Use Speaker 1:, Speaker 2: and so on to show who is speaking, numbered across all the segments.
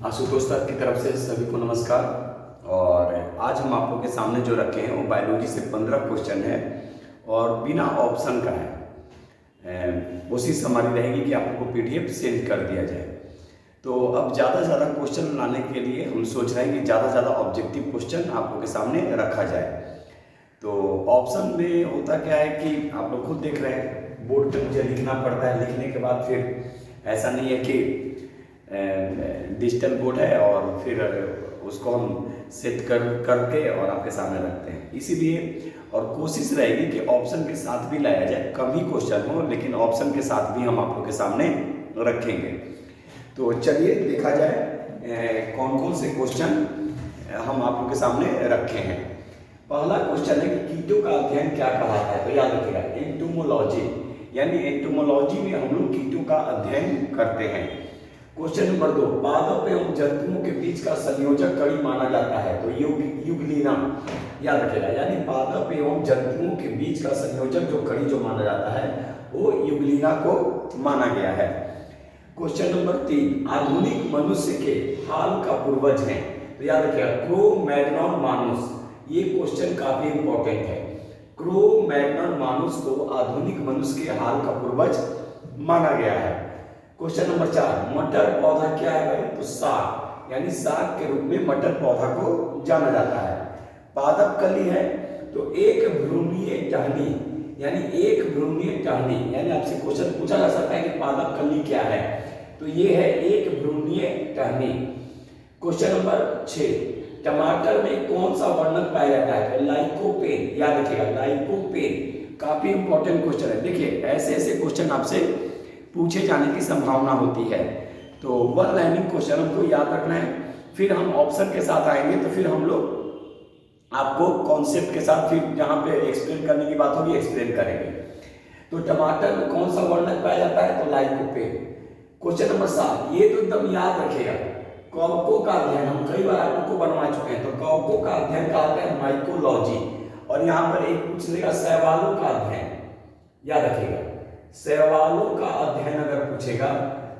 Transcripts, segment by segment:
Speaker 1: Ashutosh sir की तरफ से सभी को नमस्कार। और आज हम आप लोग के सामने जो रखे हैं वो बायोलॉजी से 15 क्वेश्चन है और बिना ऑप्शन का है। कोशिश हमारी रहेगी कि आप लोग को पीडीएफ सेंड कर दिया जाए। तो अब ज़्यादा से ज़्यादा क्वेश्चन लाने के लिए हम सोच रहे हैं कि ज़्यादा से ज़्यादा ऑब्जेक्टिव क्वेश्चन आप लोग के सामने रखा जाए। तो ऑप्शन में होता क्या है कि आप लोग खुद देख रहे हैं, बोर्ड पे मुझे लिखना पड़ता है। लिखने के बाद फिर ऐसा नहीं है कि डिजिटल बोर्ड है और फिर उसको हम सेट करके और आपके सामने रखते हैं, इसीलिए। और कोशिश रहेगी कि ऑप्शन के साथ भी लाया जाए, कम ही क्वेश्चन हो लेकिन ऑप्शन के साथ भी हम आप लोग के सामने रखेंगे। तो चलिए देखा जाए कौन कौन से क्वेश्चन हम आप लोग के सामने रखे हैं। पहला क्वेश्चन है कि कीटों का अध्ययन क्या कहलाता है। तो याद रखिएगा, एंटोमोलॉजी, यानी एंटोमोलॉजी में हम लोग कीटों का अध्ययन करते हैं। क्वेश्चन नंबर 2, पादप एवं जंतुओं के बीच का संयोजक कड़ी माना जाता है। तो युगलीना, याद रखेगा, यानी पादप एवं जंतुओं के बीच का संयोजक जो कड़ी जो माना जाता है वो युगलीना को माना गया है। क्वेश्चन नंबर 3, आधुनिक मनुष्य के हाल का पूर्वज है। तो याद रखिएगा, क्रो-मैग्नॉन मानुस। ये क्वेश्चन काफी इंपॉर्टेंट है। क्रो-मैग्नॉन मानुस को आधुनिक मनुष्य के हाल का पूर्वज माना गया है। क्वेश्चन नंबर 4, मटर पौधा क्या है भाई। तो साग, यानी साग के रूप में मटर पौधा को जाना जाता है। पादप कली है तो एक भ्रूणीय टहनी, यानी एक भ्रूणीय टहनी, यानी आपसे क्वेश्चन पूछा जा सकता है कि पादप कली क्या है। तो ये है एक भ्रूणीय टहनी। क्वेश्चन नंबर 6, टमाटर में कौन सा वर्णक पाया जाता है। तो लाइकोपेन, याद रखिएगा, लाइकोपेन। काफी इंपॉर्टेंट क्वेश्चन है। देखिए, ऐसे ऐसे क्वेश्चन आपसे पूछे जाने की संभावना होती है। तो वन लाइनिंग क्वेश्चन हमको याद रखना है। फिर हम ऑप्शन के साथ आएंगे तो फिर हम लोग आपको कॉन्सेप्ट के साथ फिर जहां पे एक्सप्लेन करने की बात होगी एक्सप्लेन करेंगे। तो टमाटर में कौन सा वर्णक पाया जाता है। तो लाइकोपेन। क्वेश्चन नंबर 7, ये तो एकदम याद रखिएगा, कवकों का अध्ययन हम कई बार आपको बनवा चुके हैं। तो कवकों का अध्ययन कहते हैं माइकोलॉजी। और यहाँ पर एक पूछ लेगा शैवालों का अध्ययन, याद रखिएगा, शैवालों का अध्ययन अगर पूछेगा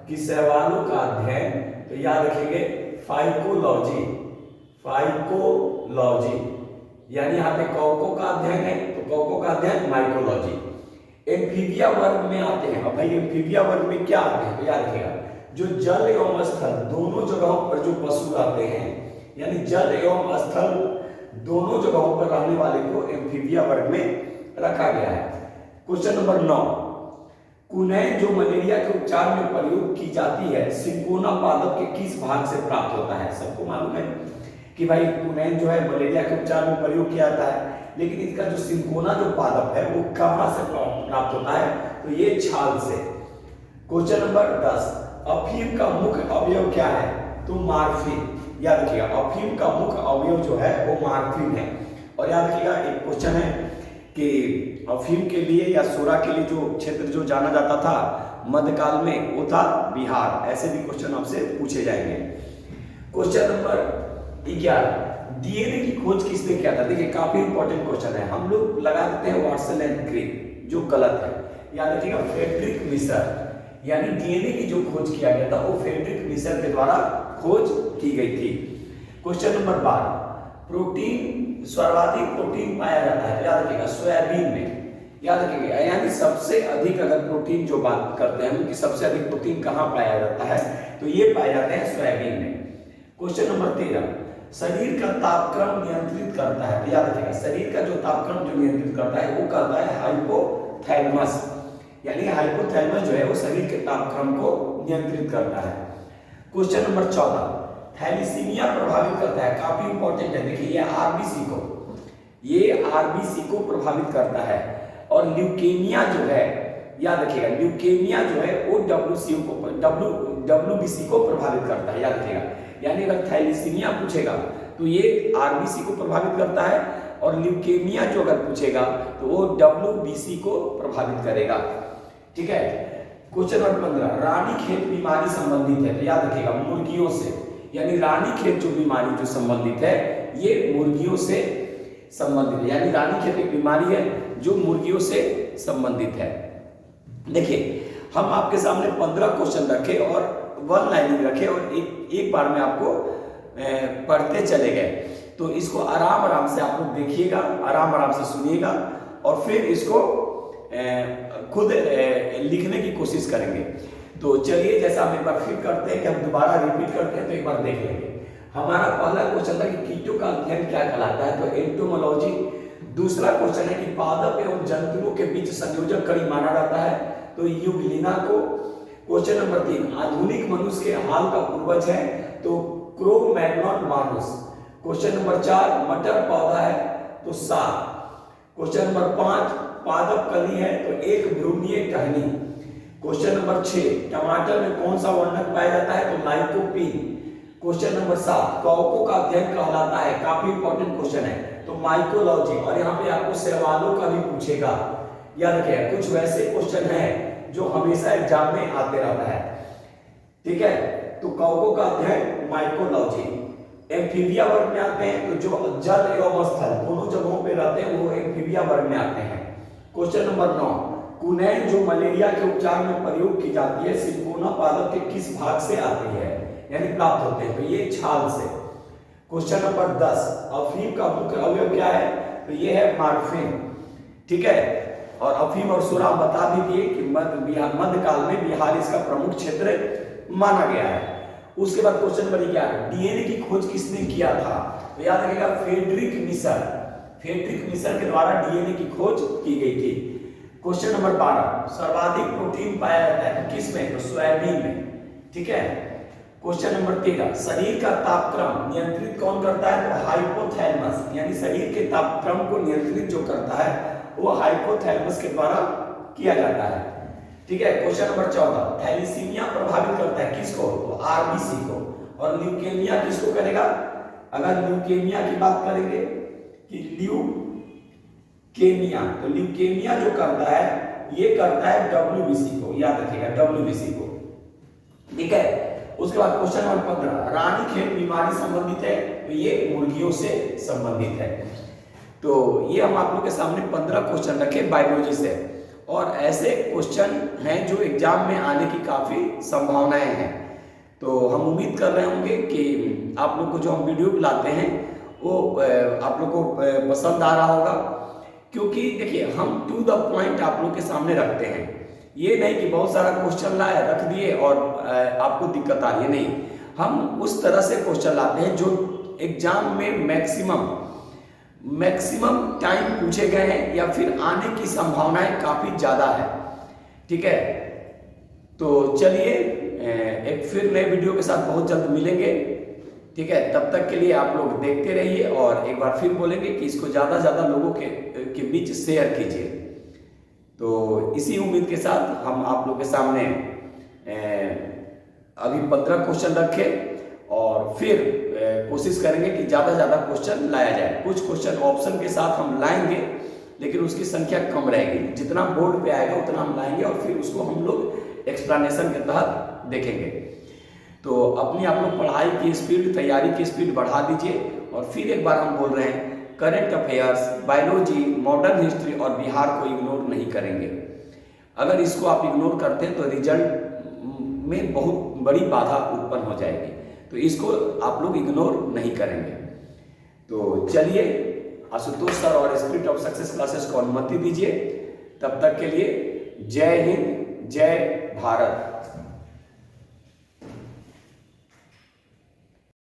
Speaker 1: कि शैवालों का अध्ययन, तो याद रखेंगे फाइकोलॉजी। फाइकोलॉजी, यानी यहाँ पे कवकों का अध्ययन है तो कवकों का अध्ययन माइकोलॉजी। एम्फीबिया वर्ग में आते हैं। अब भाई एम्फीबिया वर्ग में क्या आते हैं। तो याद रखेगा, जो जल एवं स्थल दोनों जगहों पर जो पशु रहते हैं, यानी जल एवं स्थल दोनों जगहों पर रहने वाले को एम्फीबिया वर्ग में रखा गया है। क्वेश्चन नंबर 9, कुनैन जो मलेरिया के उपचार में प्रयोग की जाती है, सिंकोना पादप के किस भाग से प्राप्त होता है। सबको मालूम है कि भाई कुनैन जो है मलेरिया के उपचार में प्रयोग किया जाता है, लेकिन इसका जो सिंकोना जो पादप है वो कहां से प्राप्त होता है। तो ये छाल से। क्वेश्चन नंबर 10, अफीम का मुख्य अवयव क्या है। तो मार्फिन, याद रखिएगा, अफीम का मुख्य अवयव जो है वो मार्फिन है। और याद रखिएगा, एक क्वेश्चन है कि अफीम के लिए या सोरा के लिए जो क्षेत्र जो जाना जाता था मध्यकाल में वो था बिहार। ऐसे भी क्वेश्चन आपसे पूछे जाएंगे। क्वेश्चन नंबर 11, डीएनए की खोज किसने किया था। देखिए, काफी इंपॉर्टेंट क्वेश्चन है। हम लोग लगा देते हैं वाटसन एंड क्रिक, जो गलत है। याद रखिएगा, फ्रेडरिक मिशर, यानी डीएनए की जो खोज किया गया था वो फ्रेडरिक मिशर के द्वारा खोज की गई थी। क्वेश्चन नंबर 12, प्रोटीन, सर्वाधिक प्रोटीन पाया जाता है। याद रखिएगा, सोयाबीन में। याद रखिएगा, यानी सबसे अधिक अगर प्रोटीन जो बात करते हैं कि सबसे अधिक प्रोटीन कहां पाया जाता है, तो ये पाए जाते हैं सोयाबीन में। क्वेश्चन नंबर 13, शरीर का तापक्रम नियंत्रित करता है। तो याद रखिएगा, शरीर का जो तापक्रम जो नियंत्रित करता है वो करता है हाइपोथैलेमस, यानी हाइपोथैलेमस जो है वो शरीर के तापक्रम को नियंत्रित करता है। क्वेश्चन नंबर 14, थैलीसीमिया प्रभावित करता है। काफी इंपॉर्टेंट है। देखिए, ये आरबीसी को प्रभावित करता है। और ल्यूकेमिया जो है, याद रखिएगा, ल्यूकेमिया जो है वो डब्ल्यूबीसी को प्रभावित करता है। याद रखिएगा, यानी अगर थैलीसीमिया पूछेगा तो ये आरबीसी को प्रभावित करता है, और ल्यूकेमिया जो अगर पूछेगा तो वो डब्ल्यूबीसी को प्रभावित करेगा। ठीक है। क्वेश्चन नंबर 15, रानीखेत बीमारी संबंधित है। तो याद रखिएगा, मुर्गियों से, यानी रानीखेत जो बीमारी जो संबंधित है ये मुर्गियों से संबंधित है, यानी रानीखेत एक बीमारी है जो मुर्गियों से संबंधित है। देखिए, हम आपके सामने 15 क्वेश्चन रखे और वन लाइनिंग रखे और एक बार में आपको पढ़ते चले गए। तो इसको आराम आराम से आप लोग देखिएगा, आराम आराम से सुनिएगा और फिर इसको खुद लिखने की कोशिश करेंगे। तो चलिए, जैसा हम एक बार फिर करते हैं कि हम दोबारा रिपीट करते हैं, तो एक बार देख लेंगे। हमारा पहला क्वेश्चन था कि कीटों का अध्ययन क्या कहलाता है, तो एंटोमोलॉजी। दूसरा क्वेश्चन है कि पादप एवं जंतुओं के बीच संयोजक कड़ी माना जाता है, तो यूग्लिना को। क्वेश्चन नंबर 3, आधुनिक मनुष्य के हाल का पूर्वज है, तो क्रो-मैग्नॉन मानुस। क्वेश्चन नंबर 4, मटर पौधा है, तो साग। क्वेश्चन नंबर 5, पादप कली है, तो एक भ्रूणीय टहनी। क्वेश्चन नंबर 6, टमाटर में कौन सा वर्णक पाया जाता है, तो लाइकोपीन। क्वेश्चन नंबर 7, कवकों का अध्ययन कहलाता है, काफी इंपॉर्टेंट क्वेश्चन है, तो माइकोलॉजी। और यहाँ पे आपको सवालों का भी पूछेगा, याद रखिएगा। कुछ वैसे क्वेश्चन हैं जो हमेशा एग्जाम में आते रहता है, ठीक है। तो कवकों का अध्ययन माइकोलॉजी। एम्फीबिया वर्ग में आते हैं, तो जो जल एवं स्थल दोनों जगहों पे रहते हैं वो एम्फीबिया वर्ग में आते हैं। क्वेश्चन नंबर 9, कुनैन जो मलेरिया के उपचार में प्रयोग की जाती है, सिंकोना पादप के किस भाग से आती है, यानी प्राप्त होते हैं, तो ये छाल से। क्वेश्चन नंबर 10, अफीम का मुख्य अवयव क्या है, तो ये है मॉर्फिन, ठीक है। और अफीम और सुरा बता भी दिए कि मध्यकाल में बिहार इसका प्रमुख क्षेत्र माना गया है। उसके बाद क्वेश्चन नंबर 11, डीएनए की खोज किसने किया था, तो याद रखिएगा फ्रेडरिक मिशर। फ्रेडरिक मिशर के द्वारा डीएनए की खोज की गई थी। क्वेश्चन नंबर 12, सर्वाधिक प्रोटीन पाया जाता है किस में, तो सोयाबीन में, ठीक है। क्वेश्चन नंबर 13, शरीर का तापक्रम नियंत्रित कौन करता है, तो हाइपोथैलेमस, यानी शरीर के तापक्रम को नियंत्रित जो करता है वो हाइपोथैलेमस के द्वारा किया जाता है, ठीक है। क्वेश्चन नंबर 14, थैलीसीमिया प्रभावित करता है किसको, तो आरबीसी को। और ल्यूकेमिया किसको करेगा, अगर ल्यूकेमिया की बात करेंगे कि ल्यूकेमिया, तो ल्यूकेमिया जो करता है ये करता है डब्ल्यूबीसी को, याद रखिएगा डब्ल्यूबीसी को, ठीक है। उसके बाद क्वेश्चन नंबर 15, रानीखेत बीमारी संबंधित है, तो ये मुर्गियों से संबंधित है। तो ये हम आप लोग के सामने 15 क्वेश्चन रखे बायोलॉजी से, और ऐसे क्वेश्चन हैं जो एग्जाम में आने की काफी संभावनाएं हैं। तो हम उम्मीद कर रहे होंगे कि आप लोग को जो हम वीडियो लाते हैं वो आप लोग को पसंद आ रहा होगा, क्योंकि देखिए हम टू द पॉइंट आप लोग के सामने रखते हैं। ये नहीं कि बहुत सारा क्वेश्चन लाए रख दिए और आपको दिक्कत आ रही है, नहीं। हम उस तरह से क्वेश्चन लाते हैं जो एग्जाम में मैक्सिमम टाइम पूछे गए हैं या फिर आने की संभावनाएं काफी ज्यादा है, ठीक है। तो चलिए एक फिर नए वीडियो के साथ बहुत जल्द मिलेंगे, ठीक है। तब तक के लिए आप लोग देखते रहिए और एक बार फिर बोलेंगे कि इसको ज्यादा ज्यादा लोगों के बीच शेयर कीजिए। तो इसी उम्मीद के साथ हम आप लोग के सामने अभी 15 क्वेश्चन रखे और फिर कोशिश करेंगे कि ज़्यादा ज़्यादा क्वेश्चन लाया जाए। कुछ क्वेश्चन ऑप्शन के साथ हम लाएंगे, लेकिन उसकी संख्या कम रहेगी। जितना बोर्ड पे आएगा उतना हम लाएंगे और फिर उसको हम लोग एक्सप्लेनेशन के तहत देखेंगे। तो अपनी आप लोग पढ़ाई की स्पीड, तैयारी की स्पीड बढ़ा दीजिए। और फिर एक बार हम बोल रहे हैं, current affairs, biology, modern history और बिहार को इग्नोर नहीं करेंगे। अगर इसको आप इग्नोर करते हैं तो रिजल्ट में बहुत बड़ी बाधा उत्पन्न हो जाएगी, तो इसको आप लोग इग्नोर नहीं करेंगे। तो चलिए, आशुतोष सर और स्पिरिट ऑफ सक्सेस क्लासेस को अनुमति दीजिए। तब तक के लिए जय हिंद, जय भारत।